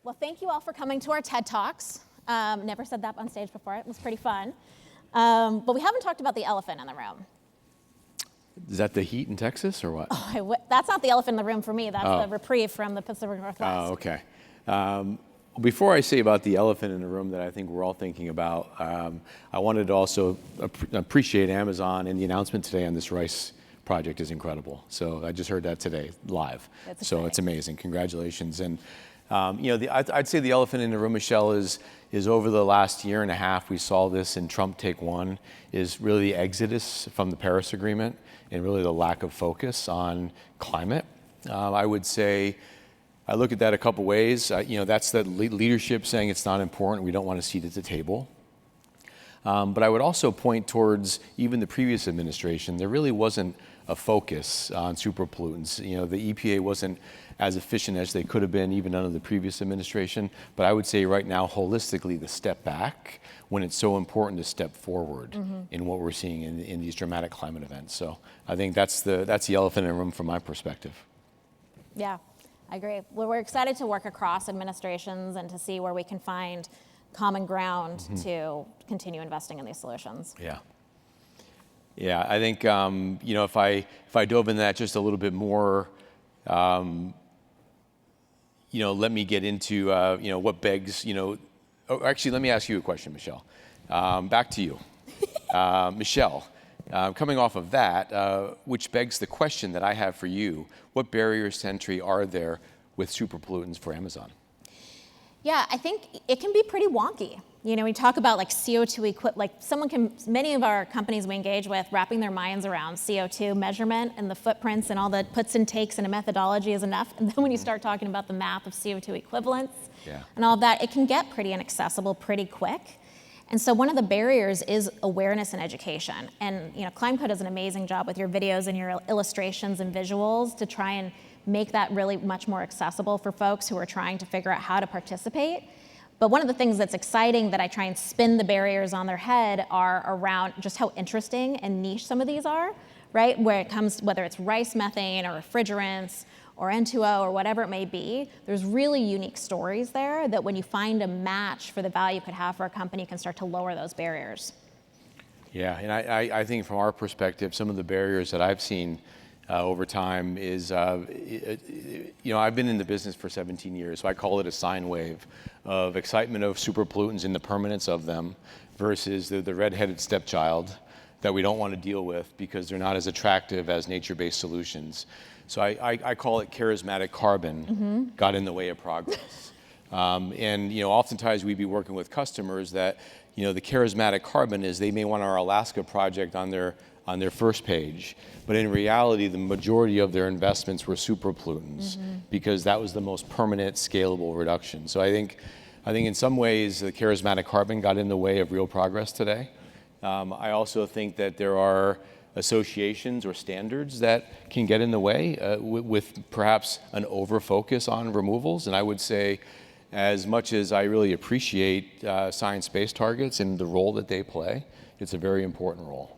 Well, thank you all for coming to our TED Talks. Never said that on stage before. It was pretty fun. But we haven't talked about the elephant in the room. Is that the heat in Texas or what? Oh, that's not the elephant in the room for me. That's the reprieve from the Pacific Northwest. Oh, okay. Before I say about the elephant in the room that I think we're all thinking about, I wanted to also appreciate Amazon, and the announcement today on this rice project is incredible. So I just heard that today live. That's so exciting. It's amazing. Congratulations. And I'd say the elephant in the room, Michelle, is over the last year and a half, we saw this in Trump Take One, is really the exodus from the Paris Agreement and really the lack of focus on climate. I would say, I look at that a couple ways. That's the leadership saying it's not important, we don't want to seat at the table. But I would also point towards even the previous administration. There really wasn't a focus on superpollutants. The EPA wasn't as efficient as they could have been even under the previous administration. But I would say right now, holistically, the step back when it's so important to step forward in what we're seeing in these dramatic climate events. So I think that's the elephant in the room from my perspective. Yeah, I agree. Well, we're excited to work across administrations and to see where we can find common ground to continue investing in these solutions. Yeah, I think if I dove into that just a little bit more, let me get into what begs. Actually, let me ask you a question, Michelle. Back to you, Michelle. Coming off of that, which begs the question that I have for you: what barriers to entry are there with superpollutants for Amazon? Yeah, I think it can be pretty wonky. We talk about like CO2 many of our companies we engage with wrapping their minds around CO2 measurement and the footprints and all the puts and takes and a methodology is enough. And then when you start talking about the math of CO2 equivalents and all of that, it can get pretty inaccessible pretty quick. And so one of the barriers is awareness and education. And ClimeCo does an amazing job with your videos and your illustrations and visuals to try and make that really much more accessible for folks who are trying to figure out how to participate. But one of the things that's exciting that I try and spin the barriers on their head are around just how interesting and niche some of these are, right? Whether it's rice methane or refrigerants or N2O or whatever it may be, there's really unique stories there that when you find a match for the value it could have for a company, can start to lower those barriers. Yeah, and I think from our perspective, some of the barriers that I've seen over time is, I've been in the business for 17 years, so I call it a sine wave of excitement of superpollutants and the permanence of them versus the red-headed stepchild that we don't want to deal with because they're not as attractive as nature-based solutions. So I call it charismatic carbon got in the way of progress. And oftentimes we'd be working with customers that, the charismatic carbon is they may want our Alaska project on their first page, but in reality, the majority of their investments were superpollutants because that was the most permanent, scalable reduction. So I think in some ways the charismatic carbon got in the way of real progress today. I also think that there are associations or standards that can get in the way with perhaps an over-focus on removals. And I would say, as much as I really appreciate science-based targets and the role that they play, it's a very important role.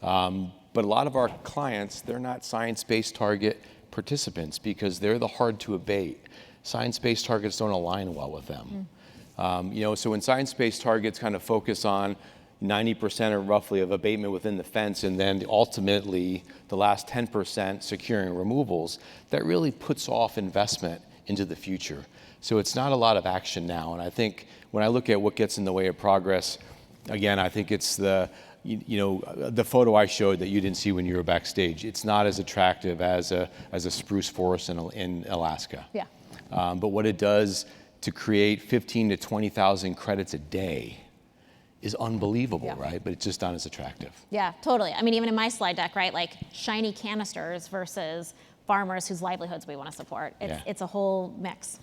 But a lot of our clients, they're not science-based target participants because they're the hard to abate. Science-based targets don't align well with them. So when science-based targets kind of focus on 90% or roughly of abatement within the fence, and then ultimately the last 10% securing removals, that really puts off investment into the future. So it's not a lot of action now. And I think when I look at what gets in the way of progress, again, I think it's the photo I showed that you didn't see when you were backstage. It's not as attractive as a spruce forest in Alaska. Yeah. But what it does to create 15 to 20,000 credits a day is unbelievable, right? But it's just not as attractive. Yeah, totally. I mean, even in my slide deck, right? Like shiny canisters versus farmers whose livelihoods we want to support. It's a whole mix.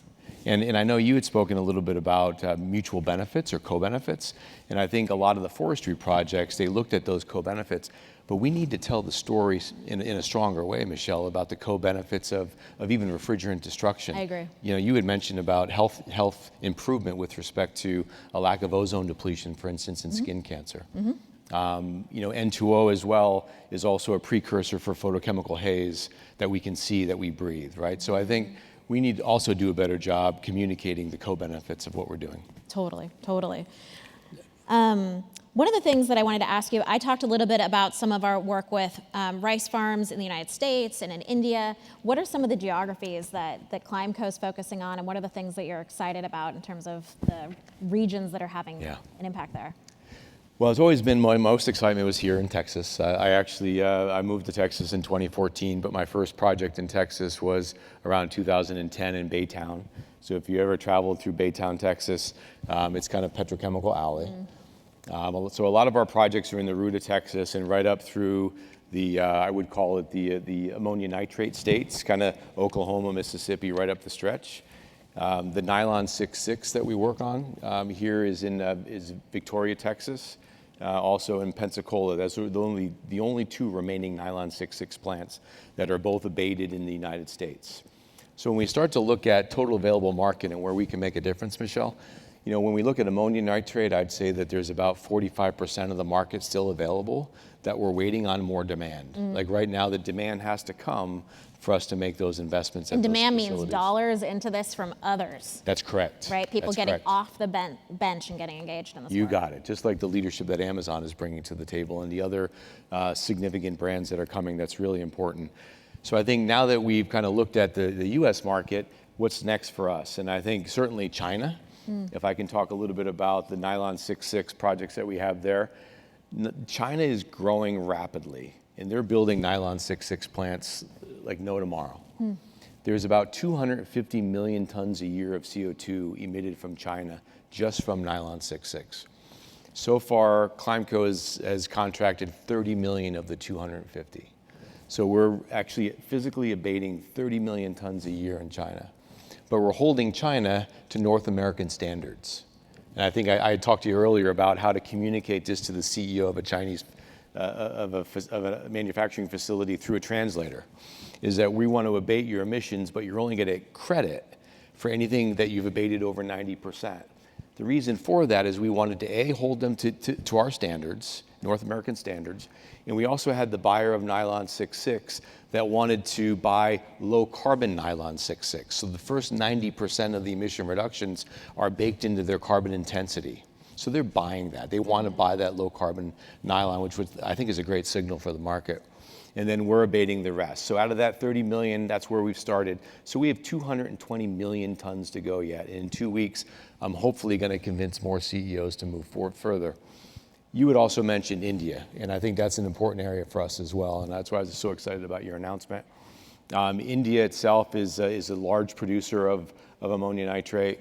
And I know you had spoken a little bit about mutual benefits or co-benefits, and I think a lot of the forestry projects, they looked at those co-benefits, but we need to tell the story in a stronger way, Michelle, about the co-benefits of even refrigerant destruction. I agree. You had mentioned about health improvement with respect to a lack of ozone depletion, for instance, in skin cancer. N2O as well is also a precursor for photochemical haze that we can see that we breathe, right? So I think we need to also do a better job communicating the co-benefits of what we're doing. Totally, totally. One of the things that I wanted to ask you, I talked a little bit about some of our work with rice farms in the United States and in India. What are some of the geographies that Climeco is focusing on, and what are the things that you're excited about in terms of the regions that are having an impact there? Well, it's always been my most excitement was here in Texas. I actually I moved to Texas in 2014, but my first project in Texas was around 2010 in Baytown. So if you ever traveled through Baytown, Texas, it's kind of petrochemical alley. So a lot of our projects are in the root of Texas and right up through the, I would call it the ammonia nitrate states, kind of Oklahoma, Mississippi, right up the stretch. The nylon 6,6 that we work on here is Victoria, Texas. Also in Pensacola. That's the only two remaining nylon 6,6 plants that are both abated in the United States. So when we start to look at total available market and where we can make a difference, Michelle, you know, when we look at ammonia nitrate, I'd say that there's about 45% of the market still available that we're waiting on more demand. Like right now, the demand has to come for us to make those investments. And demand means dollars into this from others. That's correct. Right? People getting off the bench and getting engaged in this You work. got it. Just like the leadership that Amazon is bringing to the table and the other significant brands that are coming, that's really important. So I think now that we've kind of looked at the U.S. market, what's next for us? And I think certainly China, if I can talk a little bit about the nylon 6,6 projects that we have there. China is growing rapidly, and they're building nylon 6,6 plants like no tomorrow. There's about 250 million tons a year of CO2 emitted from China just from nylon 6,6. So far, Climeco has contracted 30 million of the 250. So we're actually physically abating 30 million tons a year in China. But we're holding China to North American standards. And I think I talked to you earlier about how to communicate this to the CEO of a Chinese, of a manufacturing facility through a translator, is that we want to abate your emissions, but you're only going to get credit for anything that you've abated over 90%. The reason for that is we wanted to hold them to our standards, North American standards, and we also had the buyer of nylon 6,6 that wanted to buy low carbon nylon 6,6. So the first 90% of the emission reductions are baked into their carbon intensity. So they're buying that. They want to buy that low carbon nylon, which I think is a great signal for the market. And then we're abating the rest. So out of that 30 million, that's where we've started. So we have 220 million tons to go yet. In 2 weeks, I'm hopefully going to convince more CEOs to move forward further. You had also mentioned India, and I think that's an important area for us as well, and that's why I was so excited about your announcement. India itself is a large producer of ammonia nitrate,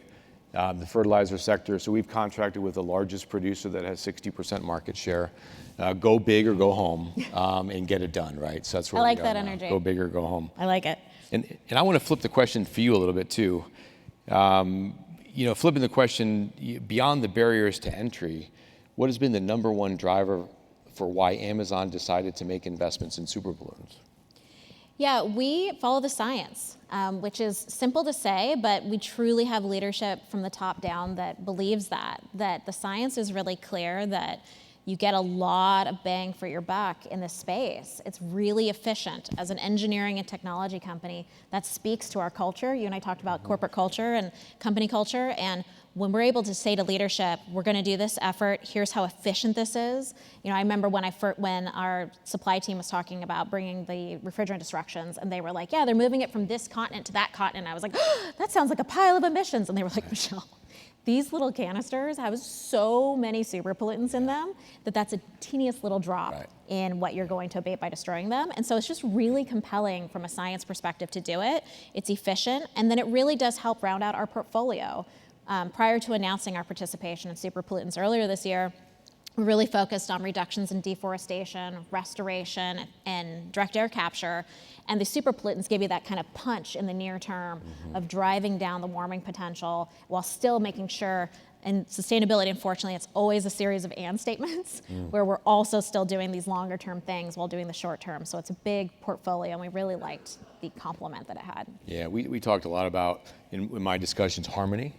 the fertilizer sector, so we've contracted with the largest producer that has 60% market share. Go big or go home and get it done, right? So that's where I like we are that now. energy. Go big or go home. I like it. And I want to flip the question for you a little bit too. You know, flipping the question, beyond the barriers to entry, what has been the number one driver for why Amazon decided to make investments in super balloons? Yeah, we follow the science, which is simple to say, but we truly have leadership from the top down that believes that the science is really clear, that you get a lot of bang for your buck in this space. It's really efficient. As an engineering and technology company, that speaks to our culture. You and I talked about corporate culture and company culture, and when we're able to say to leadership, we're going to do this effort, here's how efficient this is. You know, I remember when our supply team was talking about bringing the refrigerant destructions, and they were like, yeah, they're moving it from this continent to that continent. I was like, oh, that sounds like a pile of emissions. And they were like, Michelle, these little canisters have so many super pollutants in them that's a teeniest little drop in what you're going to abate by destroying them. And so it's just really compelling from a science perspective to do it. It's efficient, and then it really does help round out our portfolio. Prior to announcing our participation in super pollutants earlier this year, we really focused on reductions in deforestation, restoration, and direct air capture. And the super pollutants give you that kind of punch in the near term of driving down the warming potential while still making sure, and sustainability, unfortunately, it's always a series of and statements where we're also still doing these longer term things while doing the short term. So it's a big portfolio, and we really liked the complement that it had. Yeah, we talked a lot about, in my discussions, harmony.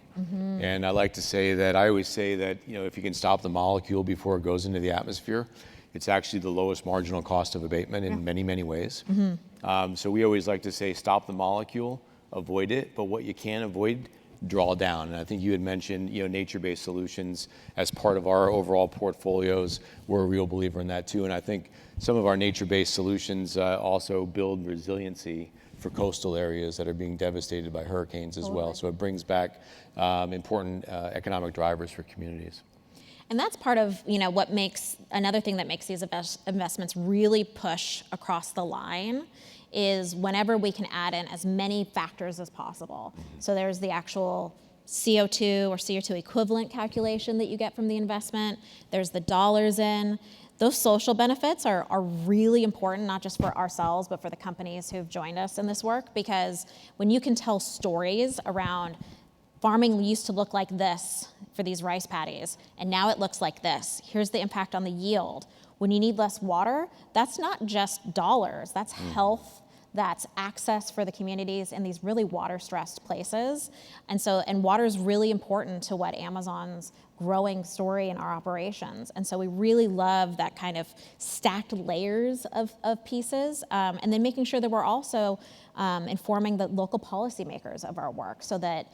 And I like to say that, I always say that, you know, if you can stop the molecule before it goes into the atmosphere, it's actually the lowest marginal cost of abatement in many, many ways. So we always like to say, stop the molecule, avoid it, but what you can avoid, draw down. And I think you had mentioned, nature-based solutions as part of our overall portfolios. We're a real believer in that too. And I think some of our nature-based solutions also build resiliency for coastal areas that are being devastated by hurricanes as well. So it brings back important economic drivers for communities. And that's part of what makes another thing that makes these investments really push across the line is whenever we can add in as many factors as possible. So there's the actual CO2 or CO2 equivalent calculation that you get from the investment. There's the dollars in. Those social benefits are really important, not just for ourselves, but for the companies who've joined us in this work, because when you can tell stories around farming used to look like this for these rice paddies, and now it looks like this. Here's the impact on the yield. When you need less water, that's not just dollars, that's health, that's access for the communities in these really water-stressed places. And water is really important to what Amazon's growing story in our operations. And so we really love that kind of stacked layers of pieces, and then making sure that we're also informing the local policymakers of our work so that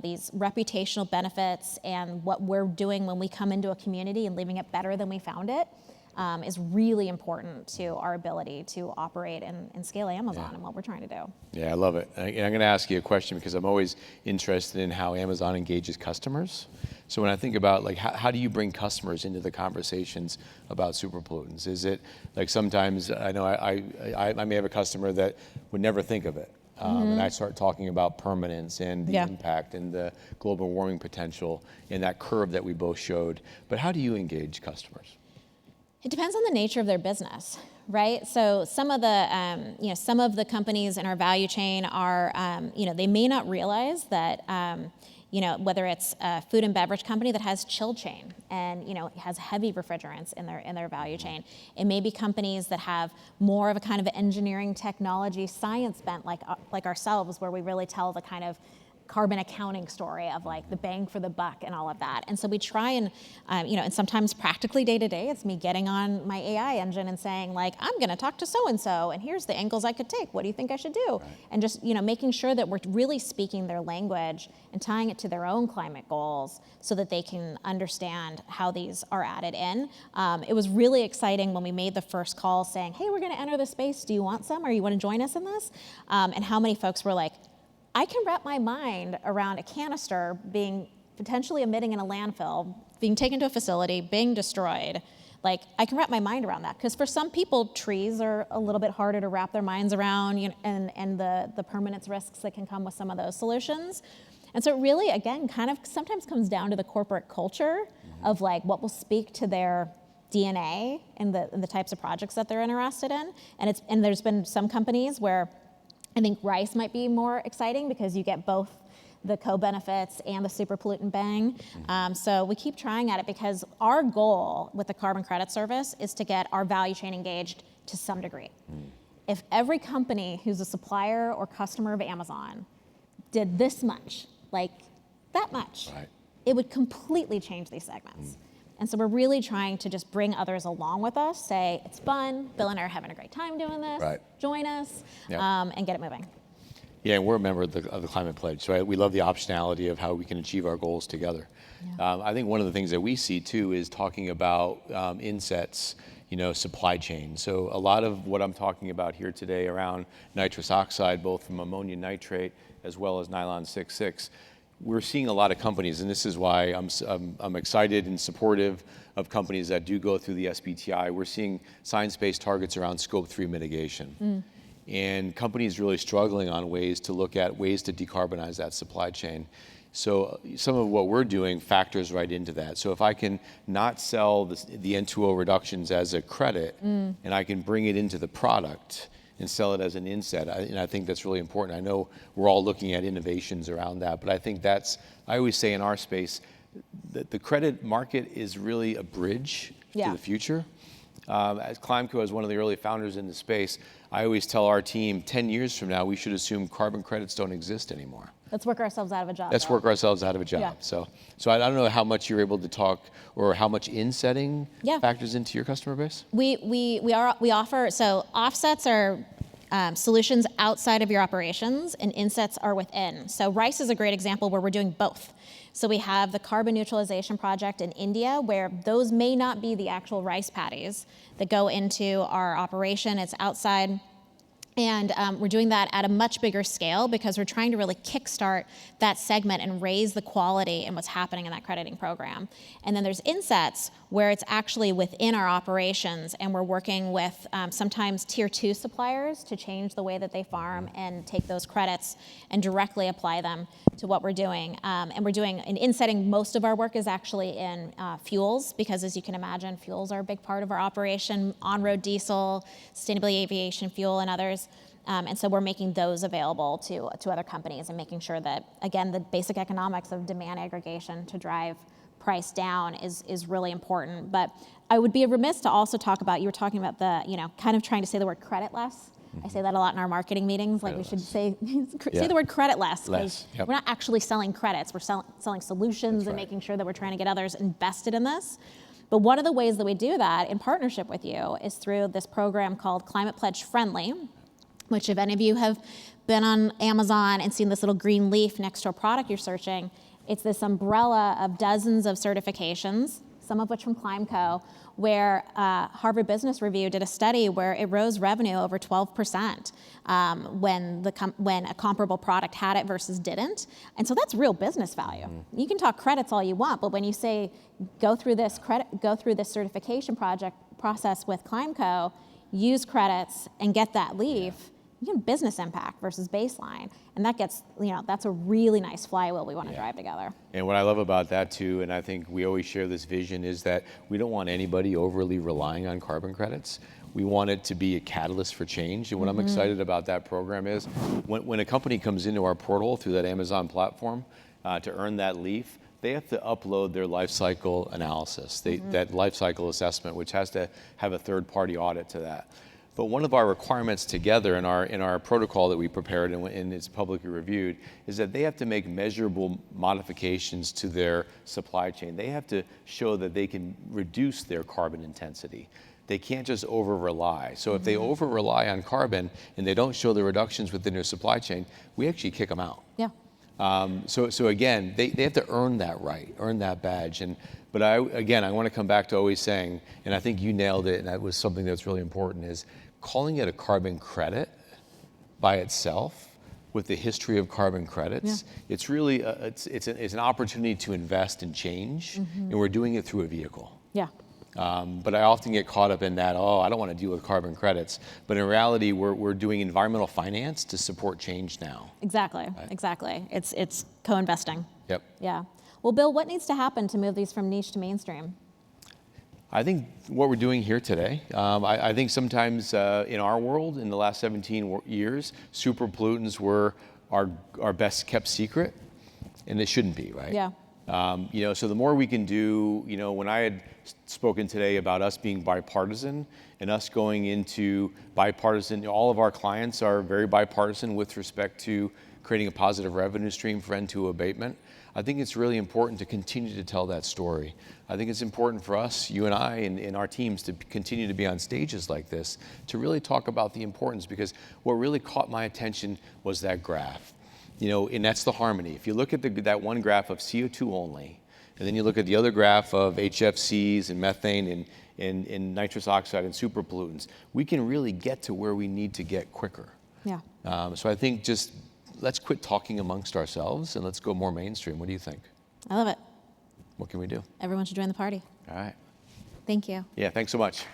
these reputational benefits and what we're doing when we come into a community and leaving it better than we found it is really important to our ability to operate and scale Amazon and what we're trying to do. Yeah, I love it. And I'm going to ask you a question because I'm always interested in how Amazon engages customers. So when I think about how do you bring customers into the conversations about superpollutants? Is it like sometimes I know I may have a customer that would never think of it. And I start talking about permanence and the impact and the global warming potential in that curve that we both showed. But how do you engage customers? It depends on the nature of their business, right? So some of the companies in our value chain are, they may not realize that, whether it's a food and beverage company that has chill chain and has heavy refrigerants in their value chain. It may be companies that have more of a kind of engineering, technology, science bent, like ourselves, where we really tell the kind of carbon accounting story of the bang for the buck and all of that. And so we try and, and sometimes practically day to day, it's me getting on my AI engine and saying I'm going to talk to so-and-so and here's the angles I could take. What do you think I should do? Right. And just, making sure that we're really speaking their language and tying it to their own climate goals so that they can understand how these are added in. It was really exciting when we made the first call saying, hey, we're going to enter the space. Do you want some? Or you want to join us in this? And how many folks were like, I can wrap my mind around a canister being potentially emitting in a landfill, being taken to a facility, being destroyed. I can wrap my mind around that. Because for some people, trees are a little bit harder to wrap their minds around, and the permanence risks that can come with some of those solutions. And so it really, again, kind of sometimes comes down to the corporate culture of what will speak to their DNA and the types of projects that they're interested in. And there's been some companies where I think rice might be more exciting because you get both the co-benefits and the super pollutant bang. So we keep trying at it because our goal with the Carbon Credit Service is to get our value chain engaged to some degree. If every company who's a supplier or customer of Amazon did this much, that much, right, it would completely change these segments. And so we're really trying to just bring others along with us, say, it's fun, Bill and I are having a great time doing this, right, join us, and get it moving. Yeah, and we're a member of the Climate Pledge, right? We love the optionality of how we can achieve our goals together. Yeah. I think one of the things that we see too is talking about insets, supply chain. So a lot of what I'm talking about here today around nitrous oxide, both from ammonium nitrate as well as nylon 6,6, we're seeing a lot of companies, and this is why I'm excited and supportive of companies that do go through the SBTI. We're seeing science-based targets around Scope 3 mitigation. And companies really struggling on ways to look at ways to decarbonize that supply chain. So some of what we're doing factors right into that. So if I can not sell the N2O reductions as a credit, and I can bring it into the product and sell it as an inset, and I think that's really important. I know we're all looking at innovations around that, but I think I always say in our space, that the credit market is really a bridge to the future. As Climeco, as one of the early founders in the space, I always tell our team, 10 years from now, we should assume carbon credits don't exist anymore. Let's work ourselves out of a job. Let's work ourselves out of a job. Yeah. So I don't know how much you're able to talk or how much insetting factors into your customer base. We offer, so offsets are solutions outside of your operations and insets are within. So rice is a great example where we're doing both. So we have the carbon neutralization project in India where those may not be the actual rice paddies that go into our operation. It's outside. And we're doing that at a much bigger scale because we're trying to really kickstart that segment and raise the quality in what's happening in that crediting program. And then there's insets where it's actually within our operations and we're working with sometimes tier 2 suppliers to change the way that they farm and take those credits and directly apply them to what we're doing. And we're doing, in insetting, most of our work is actually in fuels because as you can imagine, fuels are a big part of our operation, on-road diesel, sustainable aviation fuel and others. And so we're making those available to other companies and making sure that, again, the basic economics of demand aggregation to drive price down is really important. But I would be remiss to also talk about, you were talking about the, kind of trying to say the word credit less. I say that a lot in our marketing meetings, like we should say the word credit less. Yep. We're not actually selling credits, we're selling solutions and making sure that we're trying to get others invested in this. But one of the ways that we do that in partnership with you is through this program called Climate Pledge Friendly, which if any of you have been on Amazon and seen this little green leaf next to a product you're searching, it's this umbrella of dozens of certifications, some of which from Climeco, where Harvard Business Review did a study where it rose revenue over 12% when a comparable product had it versus didn't. And so that's real business value. Mm-hmm. You can talk credits all you want, but when you say go through this certification process with Climeco, use credits and get that leaf, you get business impact versus baseline. And that gets, that's a really nice flywheel we want to drive together. And what I love about that too, and I think we always share this vision, is that we don't want anybody overly relying on carbon credits. We want it to be a catalyst for change. And what I'm excited about that program is when a company comes into our portal through that Amazon platform to earn that leaf, they have to upload their life cycle analysis, that life cycle assessment, which has to have a third-party audit to that. But one of our requirements together in our protocol that we prepared and it's publicly reviewed is that they have to make measurable modifications to their supply chain. They have to show that they can reduce their carbon intensity. They can't just over-rely. So if they over-rely on carbon and they don't show the reductions within their supply chain, we actually kick them out. Yeah. So again, they have to earn that right, earn that badge. But I want to come back to always saying, and I think you nailed it, and that was something that's really important, is calling it a carbon credit by itself with the history of carbon credits, it's really, it's an opportunity to invest and change, and we're doing it through a vehicle. Yeah. But I often get caught up in that, I don't want to deal with carbon credits. But in reality, we're doing environmental finance to support change now. Exactly, right? Exactly. It's co-investing. Yep. Yeah. Well, Bill, what needs to happen to move these from niche to mainstream? I think what we're doing here today, I think sometimes in our world, in the last 17 years, super pollutants were our best kept secret, and it shouldn't be, right? Yeah. So the more we can do, when I had spoken today about us being bipartisan and us going into bipartisan, all of our clients are very bipartisan with respect to creating a positive revenue stream for N2 abatement. I think it's really important to continue to tell that story. I think it's important for us, you and I, and our teams to continue to be on stages like this to really talk about the importance, because what really caught my attention was that graph. And that's the harmony. If you look at that one graph of CO2 only, and then you look at the other graph of HFCs and methane and nitrous oxide and super pollutants, we can really get to where we need to get quicker. Yeah. So I think just let's quit talking amongst ourselves and let's go more mainstream. What do you think? I love it. What can we do? Everyone should join the party. All right. Thank you. Yeah, thanks so much.